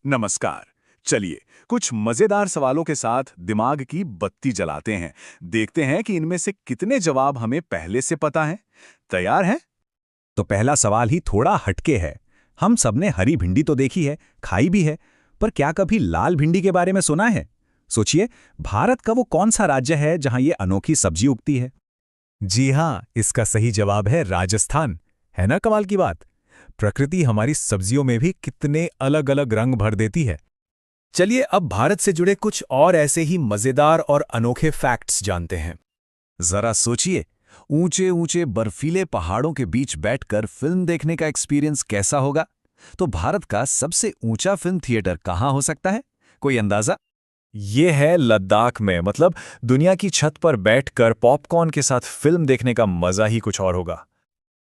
नमस्कार। चलिए कुछ मजेदार सवालों के साथ दिमाग की बत्ती जलाते हैं। देखते हैं कि इनमें से कितने जवाब हमें पहले से पता हैं। तैयार हैं? तो पहला सवाल ही थोड़ा हटके है। हम सबने हरी भिंडी तो देखी है, खाई भी है, पर क्या कभी लाल भिंडी के बारे में सुना है? सोचिए, भारत का वो कौन सा राज्य है जहां ये अनोखी सब्जी उगती है? जी हाँ, इसका सही जवाब है राजस्थान। है ना कमाल की बात। प्रकृति हमारी सब्जियों में भी कितने अलग अलग रंग भर देती है। चलिए अब भारत से जुड़े कुछ और ऐसे ही मजेदार और अनोखे फैक्ट्स जानते हैं। जरा सोचिए, ऊंचे ऊंचे बर्फीले पहाड़ों के बीच बैठकर फिल्म देखने का एक्सपीरियंस कैसा होगा? तो भारत का सबसे ऊंचा फिल्म थिएटर कहाँ हो सकता है? कोई अंदाजा? ये है लद्दाख में, मतलब दुनिया की छत पर बैठकर पॉपकॉर्न के साथ फिल्म देखने का मजा ही कुछ और होगा।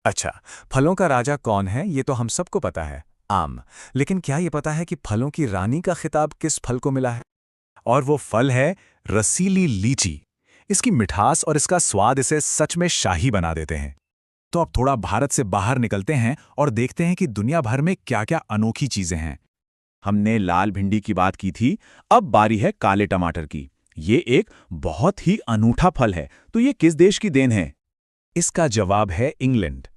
अच्छा, फलों का राजा कौन है ये तो हम सबको पता है, आम। लेकिन क्या ये पता है कि फलों की रानी का खिताब किस फल को मिला है? और वो फल है रसीली लीची। इसकी मिठास और इसका स्वाद इसे सच में शाही बना देते हैं। तो अब थोड़ा भारत से बाहर निकलते हैं और देखते हैं कि दुनिया भर में क्या-क्या अनोखी चीजें हैं। हमने लाल भिंडी की बात की थी, अब बारी है काले टमाटर की। ये एक बहुत ही अनूठा फल है, तो ये किस देश की देन है? इसका जवाब है इंग्लैंड।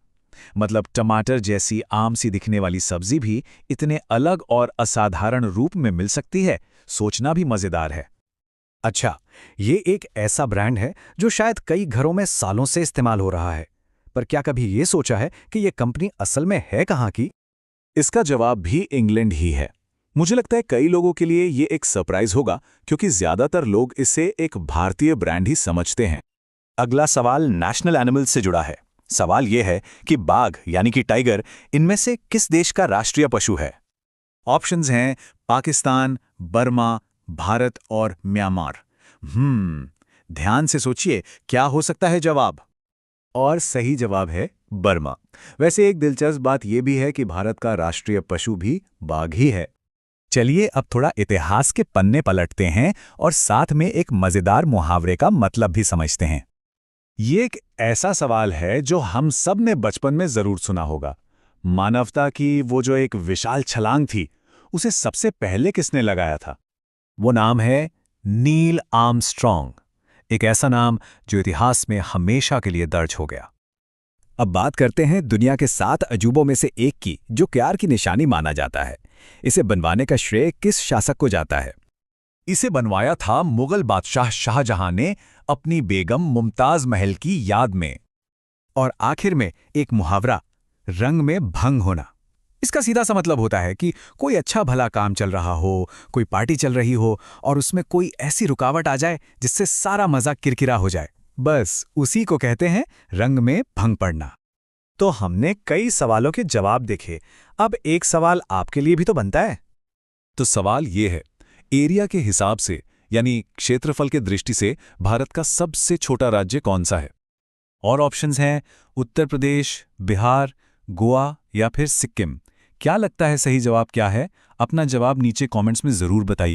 मतलब टमाटर जैसी आम सी दिखने वाली सब्जी भी इतने अलग और असाधारण रूप में मिल सकती है, सोचना भी मजेदार है। अच्छा, ये एक ऐसा ब्रांड है जो शायद कई घरों में सालों से इस्तेमाल हो रहा है। पर क्या कभी ये सोचा है कि ये कंपनी असल में है कहाँ की? इसका जवाब भी इंग्लैंड ही है। मुझे लगता है कई लोगों के लिए ये एक सरप्राइज होगा, क्योंकि ज्यादातर लोग इसे एक भारतीय ब्रांड ही समझते हैं। अगला सवाल नेशनल एनिमल्स से जुड़ा है। सवाल ये है कि बाघ यानी कि टाइगर इनमें से किस देश का राष्ट्रीय पशु है? ऑप्शंस हैं पाकिस्तान, बर्मा, भारत और म्यांमार। ध्यान से सोचिए, क्या हो सकता है जवाब? और सही जवाब है बर्मा। वैसे एक दिलचस्प बात यह भी है कि भारत का राष्ट्रीय पशु भी बाघ ही है। चलिए अब थोड़ा इतिहास के पन्ने पलटते हैं और साथ में एक मजेदार मुहावरे का मतलब भी समझते हैं। ये एक ऐसा सवाल है जो हम सब ने बचपन में जरूर सुना होगा। मानवता की वो जो एक विशाल छलांग थी, उसे सबसे पहले किसने लगाया था? वो नाम है नील आर्मस्ट्रॉन्ग। एक ऐसा नाम जो इतिहास में हमेशा के लिए दर्ज हो गया। अब बात करते हैं दुनिया के 7 अजूबों में से एक की, जो प्यार की निशानी माना जाता है। इसे बनवाने का श्रेय किस शासक को जाता है? इसे बनवाया था मुगल बादशाह शाहजहां ने अपनी बेगम मुमताज महल की याद में। और आखिर में एक मुहावरा, रंग में भंग होना। इसका सीधा सा मतलब होता है कि कोई अच्छा भला काम चल रहा हो, कोई पार्टी चल रही हो और उसमें कोई ऐसी रुकावट आ जाए जिससे सारा मजा किरकिरा हो जाए। बस उसी को कहते हैं रंग में भंग पड़ना। तो हमने कई सवालों के जवाब देखे। अब एक सवाल आपके लिए भी तो बनता है। तो सवाल ये है, एरिया के हिसाब से यानी क्षेत्रफल के दृष्टि से भारत का सबसे छोटा राज्य कौन सा है? और ऑप्शंस हैं उत्तर प्रदेश, बिहार, गोवा या फिर सिक्किम। क्या लगता है सही जवाब क्या है? अपना जवाब नीचे कमेंट्स में जरूर बताइए।